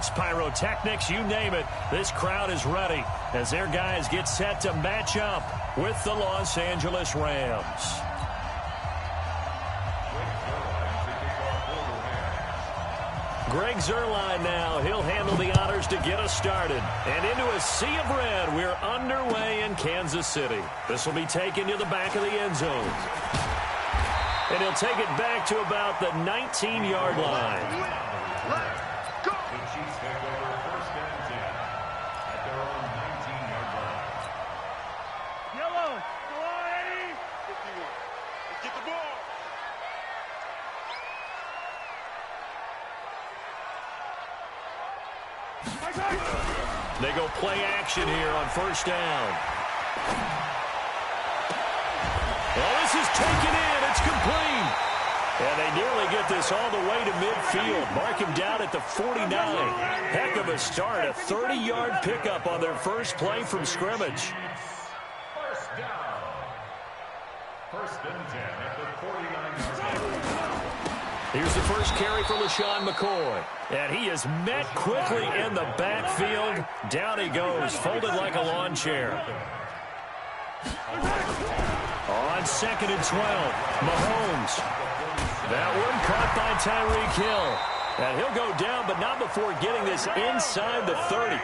lights, pyrotechnics, you name it. This crowd is ready as their guys get set to match up with the Los Angeles Rams. Greg Zuerlein now. He'll handle the honors to get us started. And into a sea of red, we're underway in Kansas City. This will be taken to the back of the end zone. And he'll take it back to about the 19-yard line. The Chiefs take over first and 10 at their own 19-yard line. Yellow, ready? 51. Let's get the ball. They go play action here on first down. Well, this is taken in. It's complete. And they nearly get this all the way to midfield. Mark him down at the 49. Heck of a start. A 30-yard pickup on their first play from scrimmage. First down. First and 10 at the 49-yard line. Here's the first carry for LaShawn McCoy. And he is met quickly in the backfield. Down he goes, folded like a lawn chair. On second and 12, Mahomes. That one caught by Tyreek Hill. And he'll go down, but not before getting this inside the 30.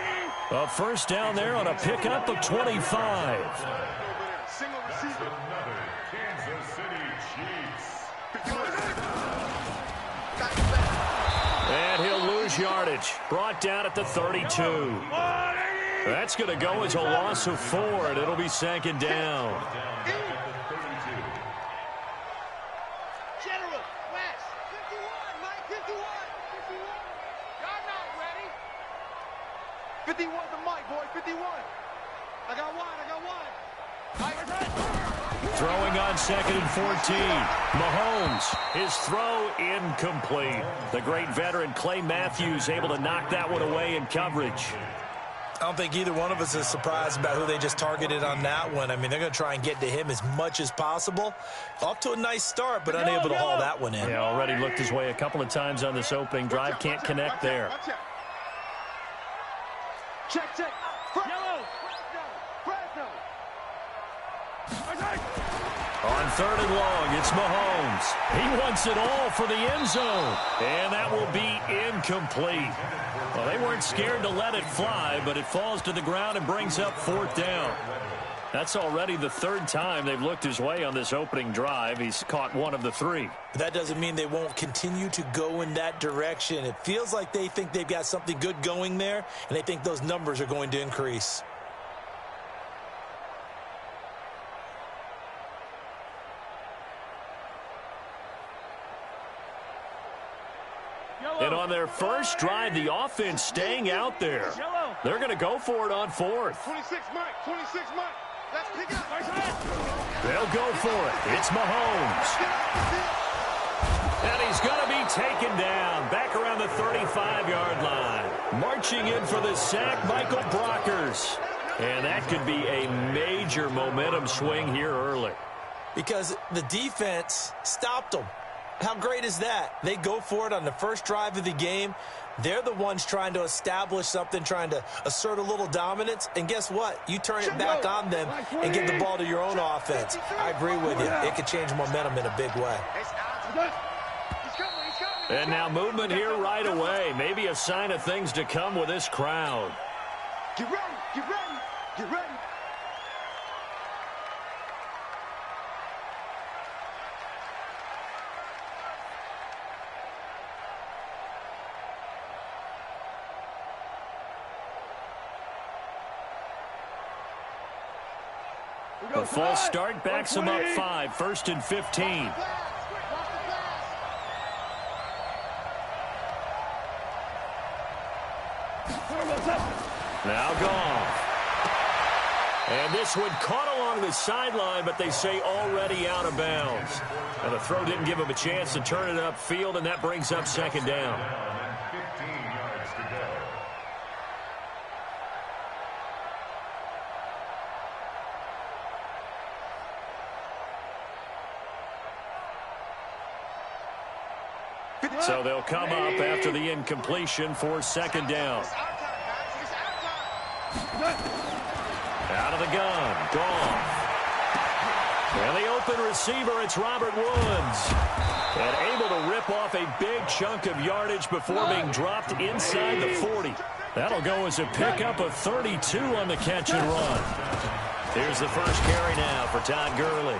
A first down there on a pickup of 25. Another Kansas City Chiefs. And he'll lose yardage. Brought down at the 32. That's going to go as a loss of 4, and it'll be second down. General, West, 51, Mike, 51. Y'all not ready? 51 the mic, boy, 51. I got one. Throwing on second and 14. Mahomes, his throw incomplete. The great veteran Clay Matthews able to knock that one away in coverage. I don't think either one of us is surprised about who they just targeted on that one. I mean, they're going to try and get to him as much as possible. Off to a nice start, but unable to haul that one in. Yeah, already looked his way a couple of times on this opening drive. Can't connect there. Check. Yellow. Fresno. On third and long, it's Mahomes. He wants it all for the end zone. And that will be incomplete. Well, they weren't scared to let it fly, but it falls to the ground and brings up fourth down. That's already the third time they've looked his way on this opening drive. He's caught one of the 3. But that doesn't mean they won't continue to go in that direction. It feels like they think they've got something good going there, and they think those numbers are going to increase. And on their first drive, the offense staying out there. They're going to go for it on fourth. 26, Mike. Let's pick it up. They'll go for it. It's Mahomes. And he's going to be taken down back around the 35-yard line. Marching in for the sack, Michael Brockers. And that could be a major momentum swing here early. Because the defense stopped them. How great is that? They go for it on the first drive of the game. They're the ones trying to establish something, trying to assert a little dominance. And guess what? You turn it back on them and give the ball to your own offense. I agree with you. It could change momentum in a big way. And now movement here right away. Maybe a sign of things to come with this crowd. Get ready. A false start backs him up 5, first and 15. Now gone. And this one caught along the sideline, but they say already out of bounds. And the throw didn't give him a chance to turn it upfield, and that brings up second down. 15 yards to go. So they'll come up after the incompletion for second down. Out of the gun, Goff. And the open receiver, it's Robert Woods. And able to rip off a big chunk of yardage before being dropped inside the 40. That'll go as a pickup of 32 on the catch and run. Here's the first carry now for Todd Gurley.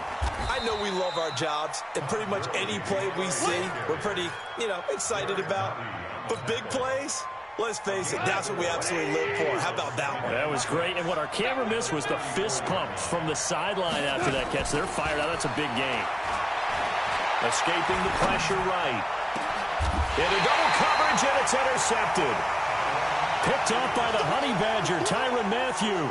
I know we love our jobs, and pretty much any play we see, we're pretty, excited about. But big plays, let's face it, that's what we absolutely live for. How about that one? That was great, and what our camera missed was the fist pump from the sideline after that catch. They're fired out. That's a big game. Escaping the pressure right. Into double coverage, and it's intercepted. Picked off by the Honey Badger, Tyrann Mathieu.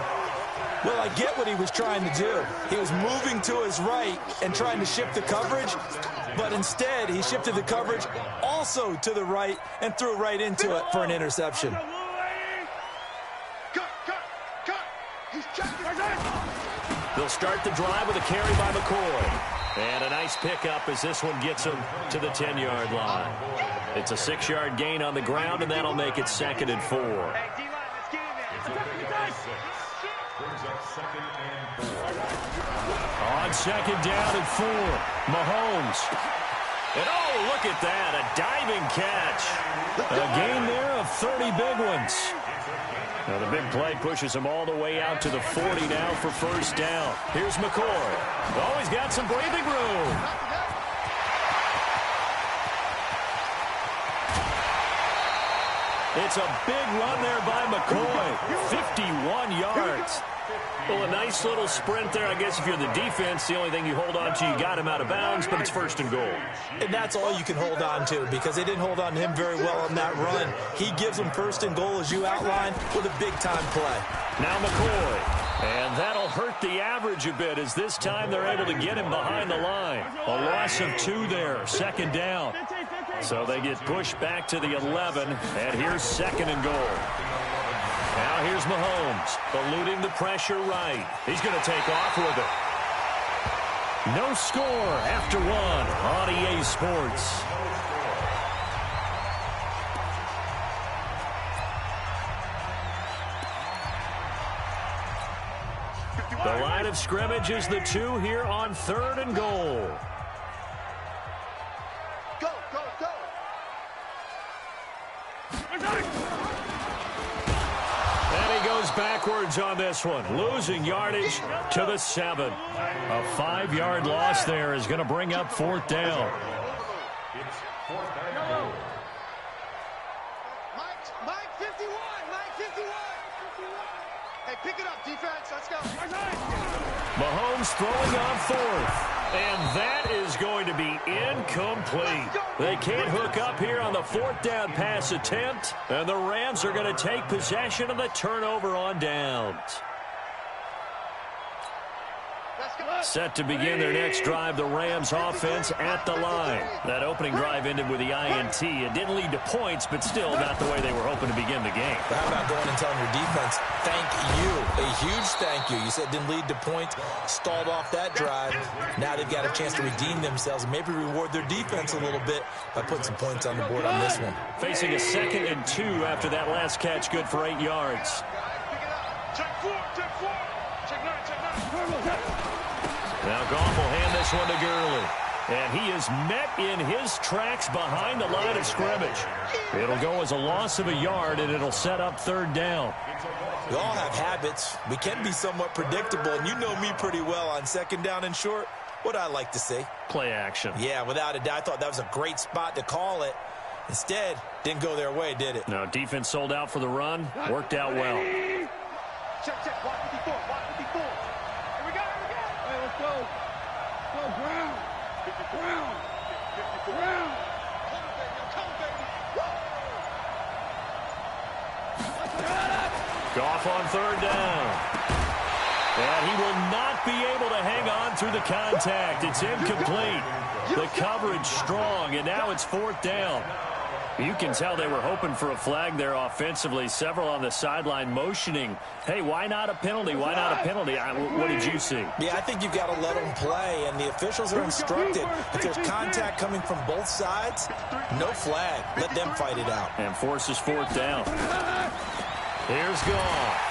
Well, I get what he was trying to do. He was moving to his right and trying to shift the coverage, but instead he shifted the coverage also to the right and threw right into it for an interception. They'll start the drive with a carry by McCoy. And a nice pickup as this one gets him to the 10-yard line. It's a 6-yard gain on the ground, and that'll make it 2nd and 4. On 2nd down and 4, Mahomes. And oh, look at that, a diving catch. A gain there of 30 big ones. Now the big play pushes him all the way out to the 40 now for first down. Here's McCoy. Oh, he's got some breathing room. It's a big run there by McCoy. 51 yards. Well, a nice little sprint there. I guess if you're the defense, the only thing you hold on to, you got him out of bounds, but it's 1st and goal. And that's all you can hold on to because they didn't hold on to him very well on that run. He gives them 1st and goal, as you outlined, with a big-time play. Now McCoy. And that'll hurt the average a bit as this time they're able to get him behind the line. A loss of 2 there, 2nd down. So they get pushed back to the 11, and here's 2nd and goal. Now here's Mahomes, eluding the pressure right. He's going to take off with it. No score after 1 on EA Sports. The line of scrimmage is the 2 here on 3rd and goal. Go, go, go. And he goes backwards on this one, losing yardage to the 7. A 5-yard loss there is going to bring up 4th down. It's 4th down. Mike 51, Mike 51. Hey, pick it up, defense. Let's go. Mahomes throwing on 4th. And that is going to be incomplete. They can't hook up here on the 4th down pass attempt. And the Rams are going to take possession of the turnover on downs. Set to begin their next drive, the Rams offense at the line. That opening drive ended with the INT. It didn't lead to points, but still not the way they were hoping to begin the game. But how about going and telling your defense, thank you, a huge thank you. You said it didn't lead to points, stalled off that drive. Now they've got a chance to redeem themselves and maybe reward their defense a little bit by putting some points on the board on this one. Facing a 2nd and 2 after that last catch, good for 8 yards. Check 4, check 4. Check 9, check 9. Now Goff will hand this one to Gurley. And he is met in his tracks behind the line of scrimmage. It'll go as a loss of a yard, and it'll set up 3rd down. We all have habits. We can be somewhat predictable, and you know me pretty well on 2nd down and short. What I like to see. Play action. Yeah, without a doubt. I thought that was a great spot to call it. Instead, didn't go their way, did it? No, defense sold out for the run. Worked out well. Check, check. 154, 154. Here we go, here we go. Hey, let's go. Go, ground. Ground. Ground. Come on, baby. Come on, baby. Goff on 3rd down. And he will not be able to hang on through the contact. It's incomplete. The coverage strong, and now it's 4th down. You can tell they were hoping for a flag there offensively. Several on the sideline motioning, hey, why not a penalty? Why not a penalty? What did you see? Yeah, I think you've got to let them play, and the officials are instructed. If there's contact coming from both sides, no flag. Let them fight it out. And forces fourth down. Here's Goff.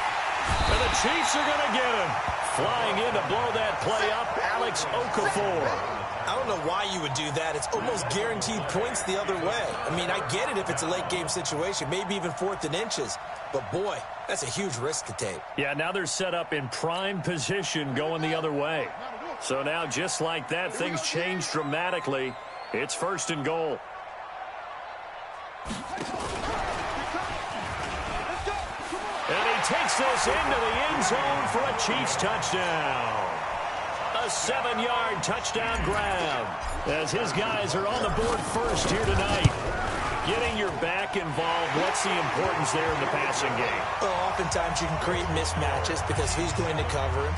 And the Chiefs are going to get him. Flying in to blow that play up, Alex Okafor. I don't know why you would do that. It's almost guaranteed points the other way. I mean, I get it if it's a late game situation, maybe even 4th and inches. But, boy, that's a huge risk to take. Yeah, now they're set up in prime position going the other way. So now, just like that, things change dramatically. It's 1st and goal. And he takes this into the end zone for a Chiefs touchdown. A 7-yard touchdown grab as his guys are on the board first here tonight. Getting your back involved, what's the importance there in the passing game? Well, oftentimes you can create mismatches because who's going to cover him?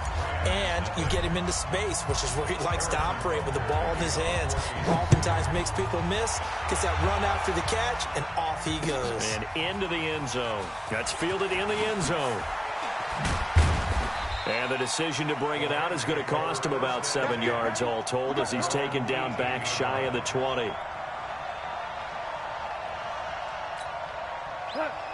And you get him into space, which is where he likes to operate with the ball in his hands. Oftentimes makes people miss, gets that run after the catch, and off he goes. And into the end zone. That's fielded in the end zone. And the decision to bring it out is going to cost him about 7 yards all told as he's taken down back shy of the 20.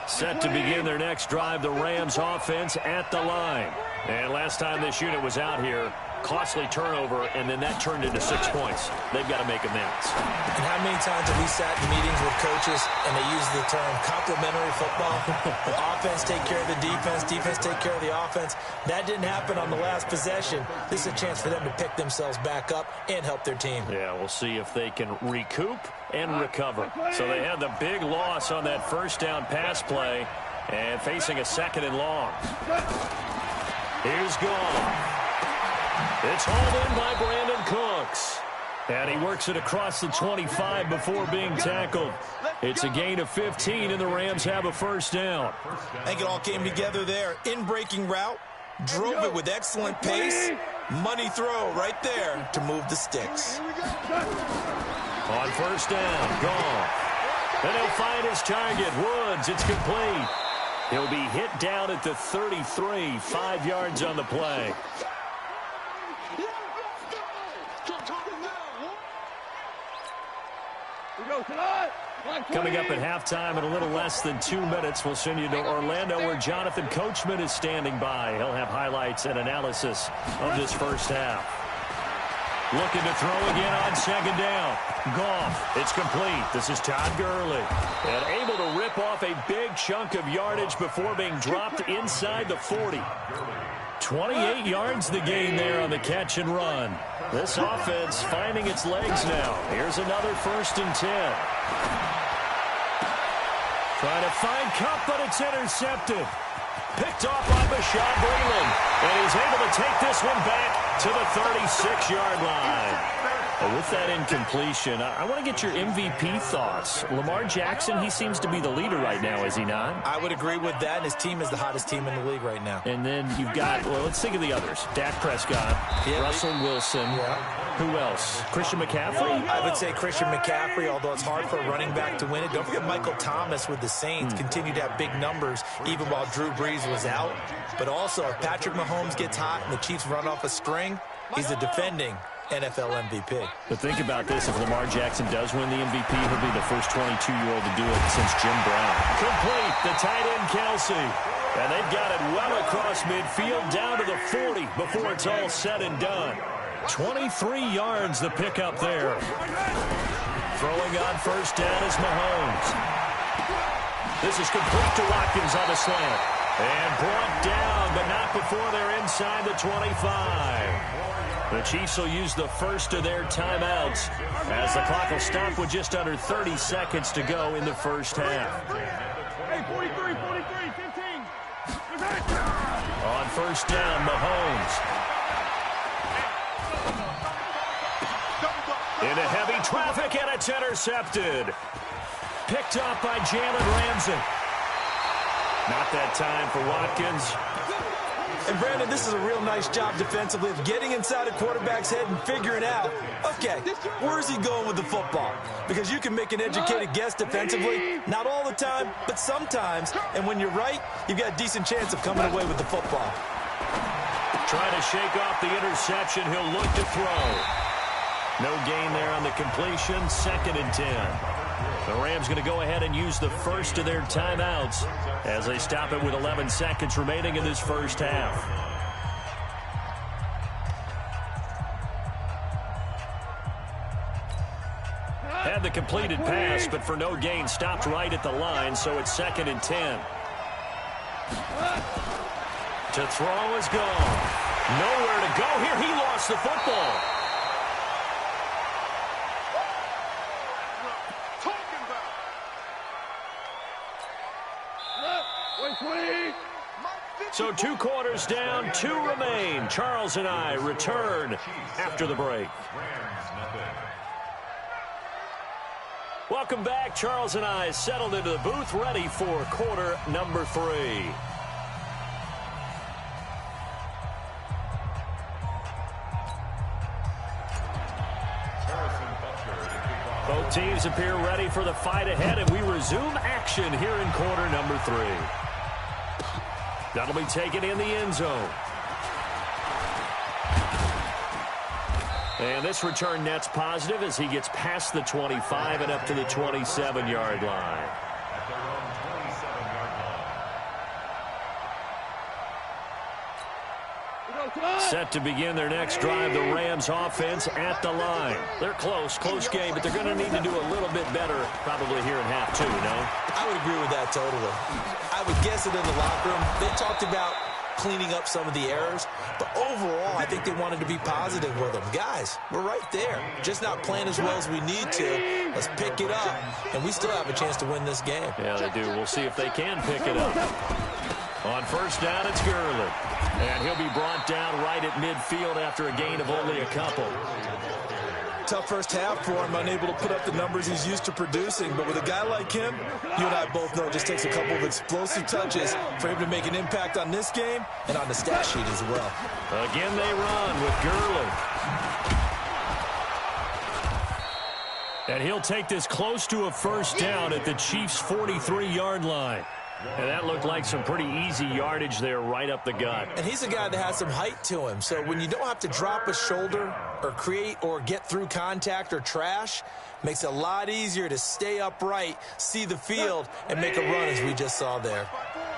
Set to begin their next drive, the Rams offense at the line. And last time this unit was out here, costly turnover, and then that turned into 6 points. They've got to make amends. And how many times have we sat in meetings with coaches and they use the term complementary football? The offense take care of the defense, defense take care of the offense. That didn't happen on the last possession. This is a chance for them to pick themselves back up and help their team. Yeah, we'll see if they can recoup and recover. So they had the big loss on that first down pass play and facing a 2nd and long. Here's Goff. It's hauled in by Brandon Cooks. And he works it across the 25 before being tackled. It's a gain of 15, and the Rams have a first down. I think it all came together there. In-breaking route, drove it with excellent pace. Money throw right there to move the sticks. On first down, Goff. And he'll find his target, Woods. It's complete. He'll be hit down at the 33, 5 yards on the play. Coming up at halftime in a little less than 2 minutes, we'll send you to Orlando where Jonathan Coachman is standing by. He'll have highlights and analysis of this first half. Looking to throw again on 2nd down. Goff, it's complete. This is Todd Gurley. And able to rip off a big chunk of yardage before being dropped inside the 40. 28 yards the gain there on the catch and run. This offense finding its legs now. Here's another 1st and 10. Trying to find Cup, but it's intercepted. Picked off by Bashaud Breeland. And he's able to take this one back to the 36-yard line. With that incompletion, I want to get your MVP thoughts. Lamar Jackson, he seems to be the leader right now, is he not? I would agree with that. His team is the hottest team in the league right now. And then you've got, well, let's think of the others. Dak Prescott, Russell Wilson. Who else? Christian McCaffrey? I would say Christian McCaffrey, although it's hard for a running back to win it. Don't forget Michael Thomas with the Saints continued to have big numbers even while Drew Brees was out. But also, if Patrick Mahomes gets hot and the Chiefs run off a string, he's the defending NFL MVP. But think about this. If Lamar Jackson does win the MVP, he'll be the first 22-year-old to do it since Jim Brown. Complete. The tight end, Kelsey. And they've got it well across midfield down to the 40 before it's all said and done. 23 yards the pickup there. Throwing on first down is Mahomes. This is complete to Watkins on the slant. And brought down, but not before they're inside the 25. The Chiefs will use the first of their timeouts as the clock will stop with just under 30 seconds to go in the first half. Hey, 43, 15. On first down, Mahomes. Into heavy traffic, and it's intercepted. Picked up by Jalen Ramsey. Not that time for Watkins. And, Brandon, this is a real nice job defensively of getting inside a quarterback's head and figuring out, okay, where's he going with the football? Because you can make an educated guess defensively, not all the time, but sometimes. And when you're right, you've got a decent chance of coming away with the football. Trying to shake off the interception. He'll look to throw. No gain there on the completion. 2nd and 10. The Rams going to go ahead and use the first of their timeouts as they stop it with 11 seconds remaining in this first half. Had the completed pass, but for no gain, stopped right at the line, so it's 2nd and 10. To throw is gone. Nowhere to go here. He lost the football. So 2 quarters down, 2 remain. Charles and I return after the break. Welcome back. Charles and I settled into the booth, ready for quarter number 3. Both teams appear ready for the fight ahead, and we resume action here in quarter number 3. That'll be taken in the end zone. And this return net's positive as he gets past the 25 and up to the 27-yard line. Set to begin their next drive, the Rams offense at the line. They're close game, but they're going to need to do a little bit better probably here in half 2, no? I would agree with that totally. I would guess it in the locker room. They talked about cleaning up some of the errors, but overall, I think they wanted to be positive with them. Guys, we're right there. Just not playing as well as we need to. Let's pick it up, and we still have a chance to win this game. Yeah, they do. We'll see if they can pick it up. On first down, it's Gurley. And he'll be brought down right at midfield after a gain of only a couple. Tough first half for him, unable to put up the numbers he's used to producing. But with a guy like him, you and I both know it just takes a couple of explosive touches for him to make an impact on this game and on the stat sheet as well. Again, they run with Gurley. And he'll take this close to a first down at the Chiefs' 43-yard line. And that looked like some pretty easy yardage there right up the gut. And he's a guy that has some height to him. So when you don't have to drop a shoulder or create or get through contact or trash, makes it a lot easier to stay upright, see the field, and make a run as we just saw there.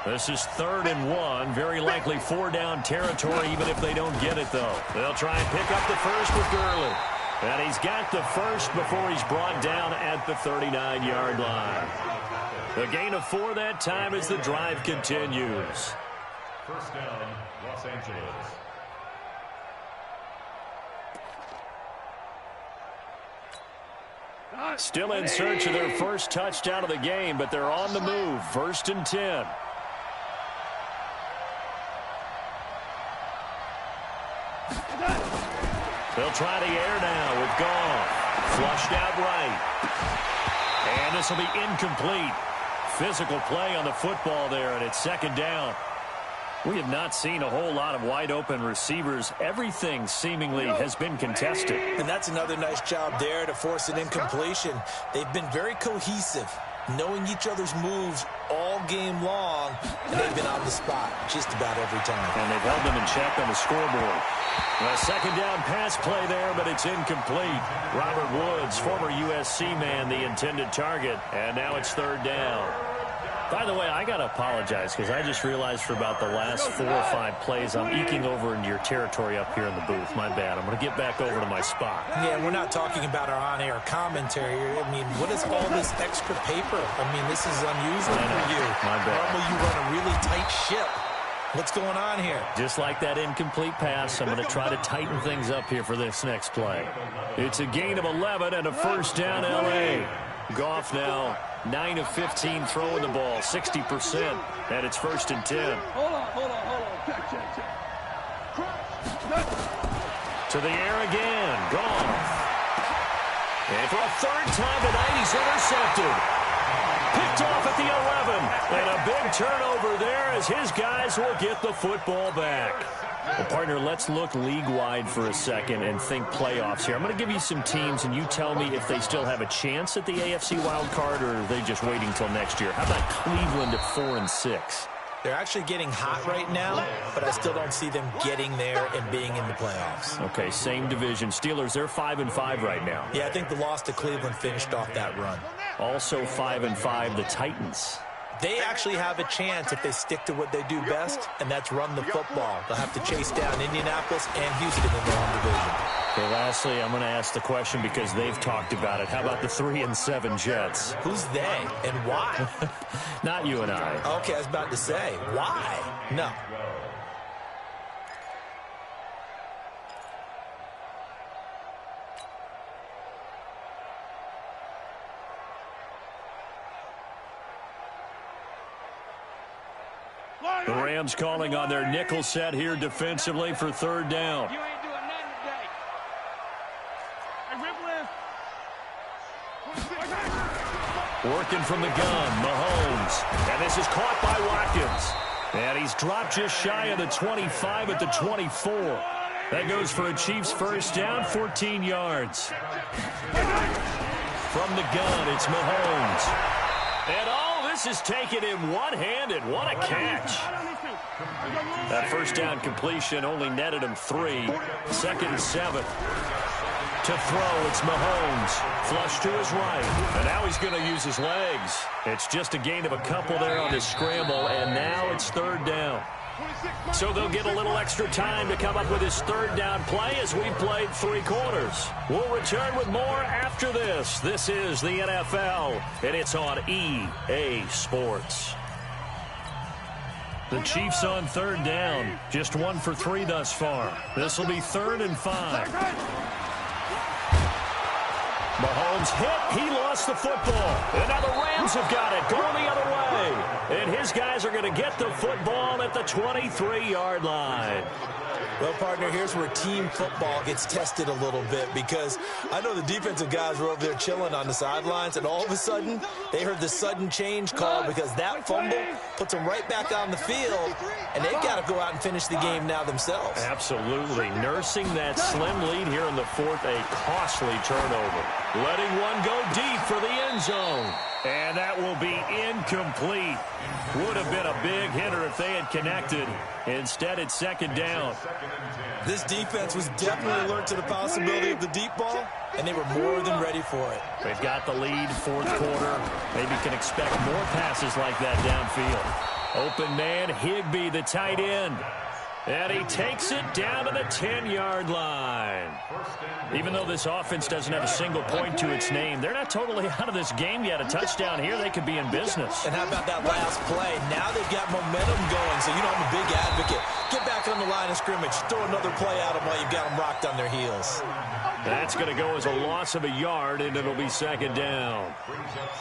This is 3rd and 1. Very likely 4-down territory even if they don't get it, though. They'll try and pick up the first with Gurley. And he's got the first before he's brought down at the 39-yard line. The gain of 4 that time as the drive continues. First down, Los Angeles. Still in search of their first touchdown of the game, but they're on the move. 1st and 10. They'll try the air now with Goff. Flushed out right. And this will be incomplete. Physical play on the football there, and it's 2nd down. We have not seen a whole lot of wide-open receivers. Everything seemingly has been contested. And that's another nice job there to force an incompletion. They've been very cohesive, knowing each other's moves all game long, and they've been on the spot just about every time. And they've held them in check on the scoreboard. A 2nd down pass play there, but it's incomplete. Robert Woods, former USC man, the intended target, and now it's 3rd down. By the way, I got to apologize because I just realized for about the last 4 or 5 plays I'm eking over into your territory up here in the booth. My bad. I'm going to get back over to my spot. Yeah, we're not talking about our on-air commentary. I mean, what is all this extra paper? I mean, this is unusual for you. My bad. Normally you run a really tight ship. What's going on here? Just like that incomplete pass, I'm going to try to tighten things up here for this next play. It's a gain of 11 and a first down L.A. Goff now 9 of 15 throwing the ball, 60%, and it's 1st and 10. Hold on. Check. To the air again, Goff. And for a 3rd time tonight, he's intercepted. Picked off at the 11. And a big turnover there as his guys will get the football back. Well, partner, let's look league-wide for a second and think playoffs here. I'm going to give you some teams, and you tell me if they still have a chance at the AFC wild card, or are they just waiting until next year? How about Cleveland at 4-6? They're actually getting hot right now, but I still don't see them getting there and being in the playoffs. Okay, same division. Steelers, they're 5-5 right now. Yeah, I think the loss to Cleveland finished off that run. Also 5-5, the Titans. They actually have a chance if they stick to what they do best, and that's run the football. They'll have to chase down Indianapolis and Houston in their own division. Okay, lastly, I'm going to ask the question because they've talked about it. How about the 3-7 Jets? Who's they and why? Not you and I. Okay, I was about to say, why? No. The Rams calling on their nickel set here defensively for third down. You ain't doing nothing today. Hey, Ripple. Working from the gun, Mahomes. And this is caught by Watkins. And he's dropped just shy of the 25 at the 24. That goes for a Chiefs first down, 14 yards. From the gun, it's Mahomes. And this is taken in one-handed. What a catch. That first down completion only netted him 3. 2nd and 7. To throw, it's Mahomes. Flush to his right. And now he's going to use his legs. It's just a gain of a couple there on the scramble, and now it's third down. So they'll get a little extra time to come up with his third down play as we played 3 quarters. We'll return with more after this. This is the NFL, and it's on EA Sports. The Chiefs on third down. Just 1 for 3 thus far. This will be 3rd and 5. Mahomes hit. He lost the football. And now the Rams have got it. Going the other way. And his guys are going to get the football at the 23-yard line. Well, partner, here's where team football gets tested a little bit, because I know the defensive guys were over there chilling on the sidelines, and all of a sudden they heard the sudden change call because that fumble puts them right back on the field, and they've got to go out and finish the game now themselves. Absolutely. Nursing that slim lead here in the 4th, a costly turnover. Letting one go deep for the end zone. And that will be incomplete. Would have been a big hitter if they had connected. Instead, it's 2nd down. This defense was definitely alert to the possibility of the deep ball, and they were more than ready for it. They've got the lead, 4th quarter. Maybe can expect more passes like that downfield. Open man, Higbee, the tight end. And he takes it down to the 10-yard line. Even though this offense doesn't have a single point to its name, they're not totally out of this game yet. A touchdown here, they could be in business. And how about that last play? Now they've got momentum going, so you know I'm a big advocate. Get back on the line of scrimmage. Throw another play at them while you've got them rocked on their heels. That's going to go as a loss of a yard, and it'll be 2nd down.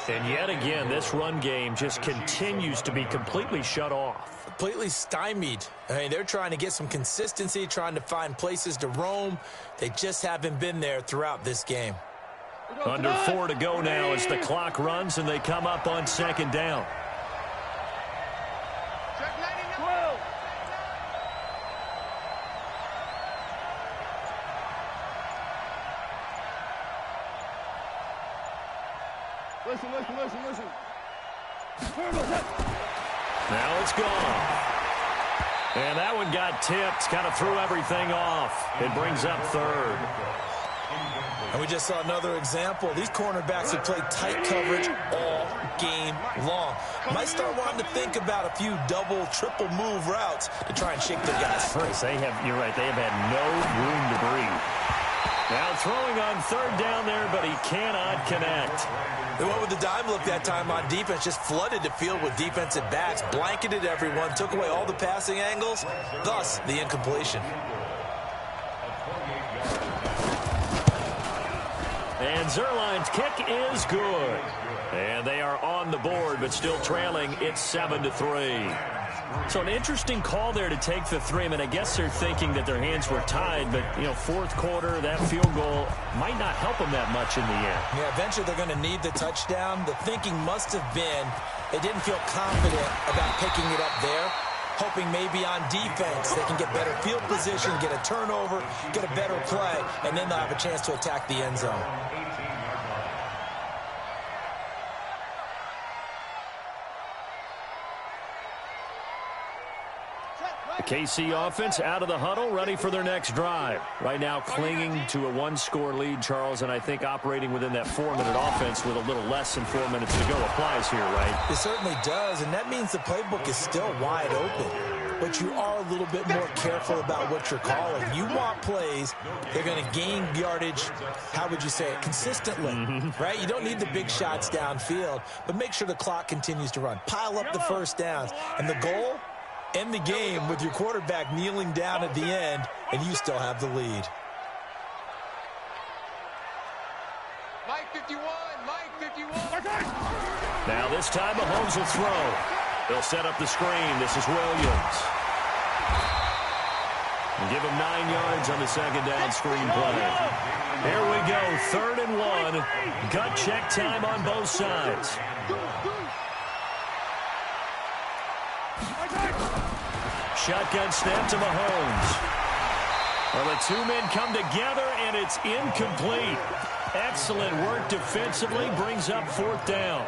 And yet again, this run game just continues to be completely shut off. Completely stymied. I mean, they're trying to get some consistency, trying to find places to roam. They just haven't been there throughout this game. Under 4 to go now as the clock runs, and they come up on 2nd down. Listen. Now it's gone. And that one got tipped, kind of threw everything off. It brings up 3rd. And we just saw another example. These cornerbacks have played tight coverage all game long. Might start wanting to think about a few double, triple move routes to try and shake their guys free. You're right, they have had no room to breathe. Now throwing on 3rd down there, but he cannot connect. They went with the dime look that time on defense, just flooded the field with defensive backs, blanketed everyone, took away all the passing angles, thus the incompletion. And Zerline's kick is good. And they are on the board, but still trailing. It's 7-3. So an interesting call there to take the 3. I mean, I guess they're thinking that their hands were tied, but, you know, fourth quarter, that field goal might not help them that much in the end. Yeah, eventually they're going to need the touchdown. The thinking must have been they didn't feel confident about picking it up there, hoping maybe on defense they can get better field position, get a turnover, get a better play, and then they'll have a chance to attack the end zone. The KC offense out of the huddle, ready for their next drive. Right now clinging to a one-score lead, Charles, and I think operating within that 4-minute offense with a little less than 4 minutes to go applies here, right? It certainly does, and that means the playbook is still wide open. But you are a little bit more careful about what you're calling. You want plays, they're going to gain yardage, how would you say it, consistently, right? You don't need the big shots downfield, but make sure the clock continues to run. Pile up the first downs, and the goal, end the game with your quarterback kneeling down at the end, and you still have the lead. Mike 51, Mike 51. Now this time Mahomes will throw. They'll set up the screen. This is Williams. And give him 9 yards on the second down screen play. Here we go, 3rd and 1. Gut check time on both sides. Shotgun snap to Mahomes. Well, the 2 men come together, and it's incomplete. Excellent work defensively, brings up 4th down.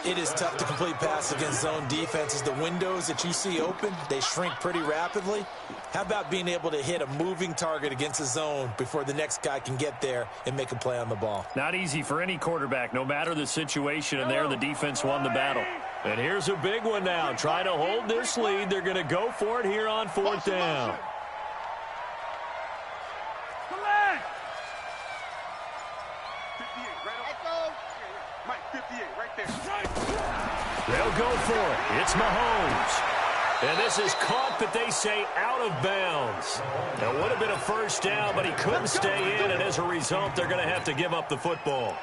It is tough to complete pass against zone defenses. The windows that you see open, they shrink pretty rapidly. How about being able to hit a moving target against a zone before the next guy can get there and make a play on the ball? Not easy for any quarterback, no matter the situation, and there the defense won the battle. And here's a big one now. Trying to hold this lead. They're going to go for it here on 4th down. They'll go for it. It's Mahomes. And this is caught, but they say out of bounds. That would have been a first down, but he couldn't stay in, and as a result, they're going to have to give up the football.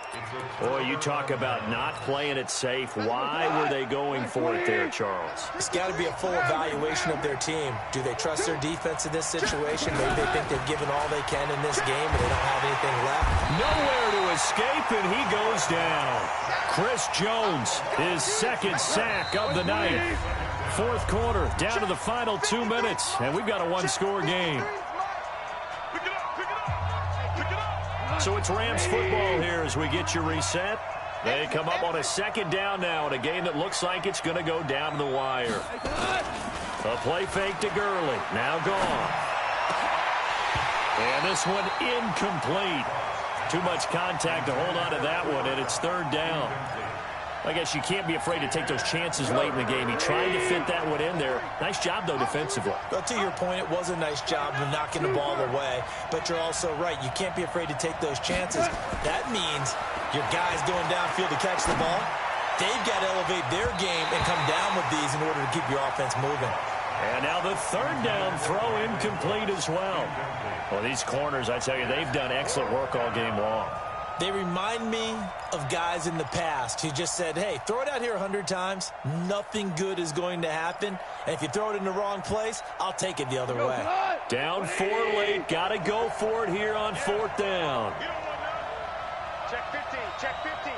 Boy, you talk about not playing it safe. Why were they going for it there, Charles? It's got to be a full evaluation of their team. Do they trust their defense in this situation? Maybe they think they've given all they can in this game and they don't have anything left. Nowhere to escape, and he goes down. Chris Jones, his 2nd sack of the night. 4th quarter, down to the final 2 minutes, and we've got a one-score game. So it's Rams football here as we get you reset. They come up on a 2nd down now in a game that looks like it's going to go down to the wire. A play fake to Gurley, now gone. And this one incomplete. Too much contact to hold on to that one, and it's 3rd down. I guess you can't be afraid to take those chances late in the game. He tried to fit that one in there. Nice job, though, defensively. Well, to your point, it was a nice job of knocking the ball away. But you're also right. You can't be afraid to take those chances. That means your guys going downfield to catch the ball, they've got to elevate their game and come down with these in order to keep your offense moving. And now the 3rd down throw incomplete as well. Well, these corners, I tell you, they've done excellent work all game long. They remind me of guys in the past who just said, hey, throw it out here 100 times. Nothing good is going to happen. And if you throw it in the wrong place, I'll take it the other way. Down 4 late. Got to go for it here on 4th down. Check 15, check 15.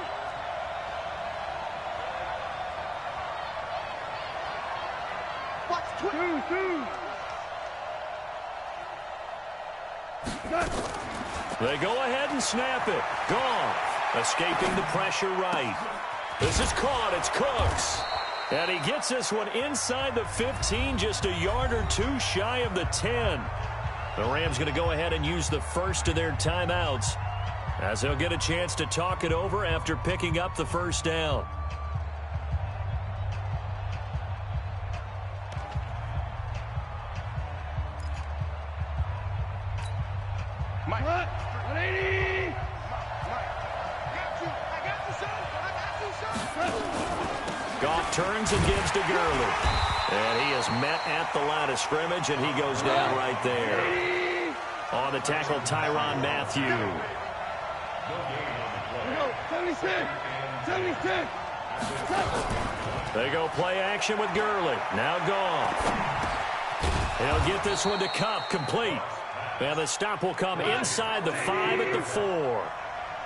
Watch 2. They go ahead and snap it. Gone. Escaping the pressure right. This is caught. It's Cooks. And he gets this one inside the 15, just a yard or 2 shy of the 10. The Rams going to go ahead and use the first of their timeouts as they'll get a chance to talk it over after picking up the first down. Mike. 180. Goff turns and gives to Gurley. And he is met at the line of scrimmage, and he goes down right there. On the tackle, Tyrann Mathieu. 76. 76. They go play action with Gurley. Now Goff. He'll get this one to Cup, complete. And the stop will come inside the 5 at the 4.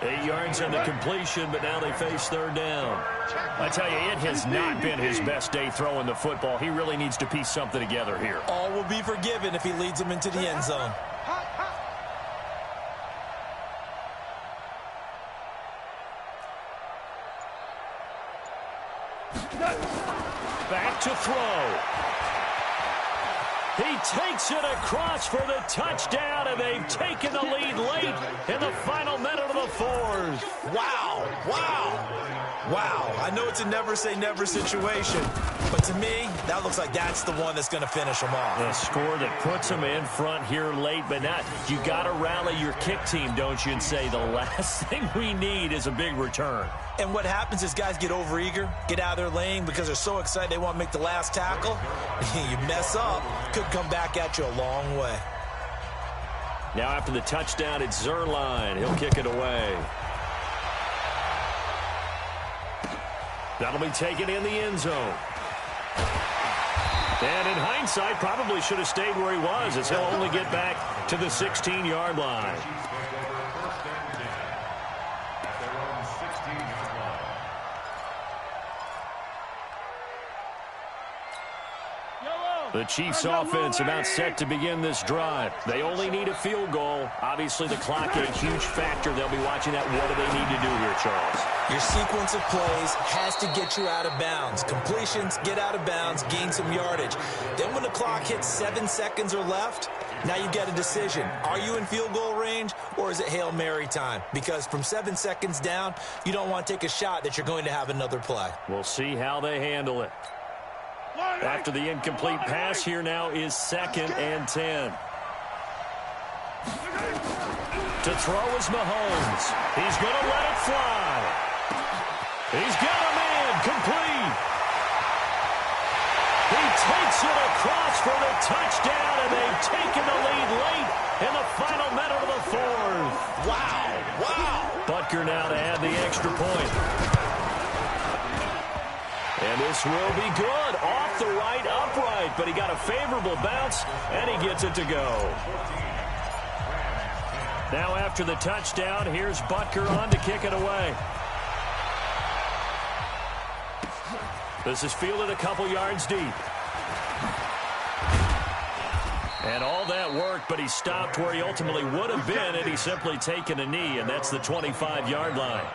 8 yards on the completion, but now they face third down. I tell you, it has not been his best day throwing the football. He really needs to piece something together here. All will be forgiven if he leads them into the end zone. Back to throw. He takes it across for the touchdown, and they've taken the lead late in the final minute of the 4th. Wow, wow, wow. I know it's a never-say-never situation, but to me, that looks like that's the one that's going to finish them off. A score that puts them in front here late, but not. You got to rally your kick team, don't you, and say the last thing we need is a big return. And what happens is guys get overeager, get out of their lane because they're so excited they want to make the last tackle. You mess up, could come back at you a long way. Now after the touchdown, it's Zerline. He'll kick it away. That'll be taken in the end zone. And in hindsight, probably should have stayed where he was, as he'll only get back to the 16-yard line. The Chiefs offense about set to begin this drive. They only need a field goal. Obviously, the clock a huge factor. They'll be watching that. What do they need to do here, Charles? Your sequence of plays has to get you out of bounds. Completions, get out of bounds, gain some yardage. Then when the clock hits 7 seconds or left, now you get a decision. Are you in field goal range, or is it Hail Mary time? Because from 7 seconds down, you don't want to take a shot that you're going to have another play. We'll see how they handle it. After the incomplete pass, here now is 2nd and 10. To throw is Mahomes. He's going to let it fly. He's got a man complete. He takes it across for the touchdown, and they've taken the lead late in the final minute of the 4th. Wow, wow. Butker now to add the extra point. And this will be good. Off the right upright, but he got a favorable bounce, and he gets it to go. Now after the touchdown, here's Butker on to kick it away. This is fielded a couple yards deep. And all that worked, but he stopped where he ultimately would have been had he simply taken a knee, and that's the 25-yard line.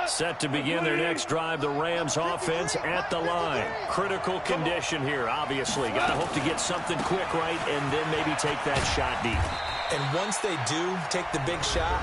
Set to begin their next drive, the Rams offense at the line. Critical condition here, obviously. Got to hope to get something quick right and then maybe take that shot deep. And once they do take the big shot,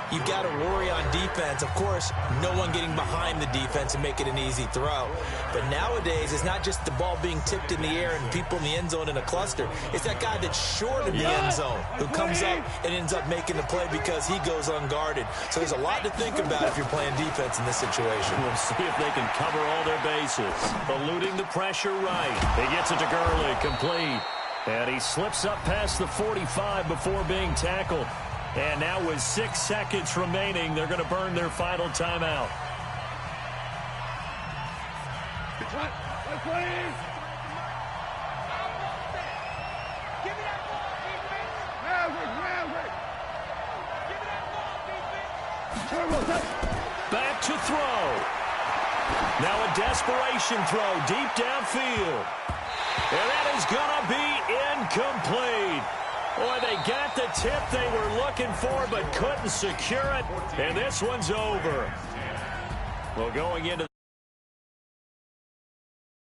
you've got to worry on defense. Of course, no one getting behind the defense and make it an easy throw. But nowadays, it's not just the ball being tipped in the air and people in the end zone in a cluster. It's that guy that's short of the end zone who comes up and ends up making the play because he goes unguarded. So there's a lot to think about if you're playing defense in this situation. We'll see if they can cover all their bases. Eluding the pressure right. He gets it to Gurley, complete. And he slips up past the 45 before being tackled. And now with 6 seconds remaining, they're going to burn their final timeout. Back to throw. Now a desperation throw deep downfield. And that is going to be incomplete. Boy, they got the tip they were looking for but couldn't secure it. And this one's over. Well, going into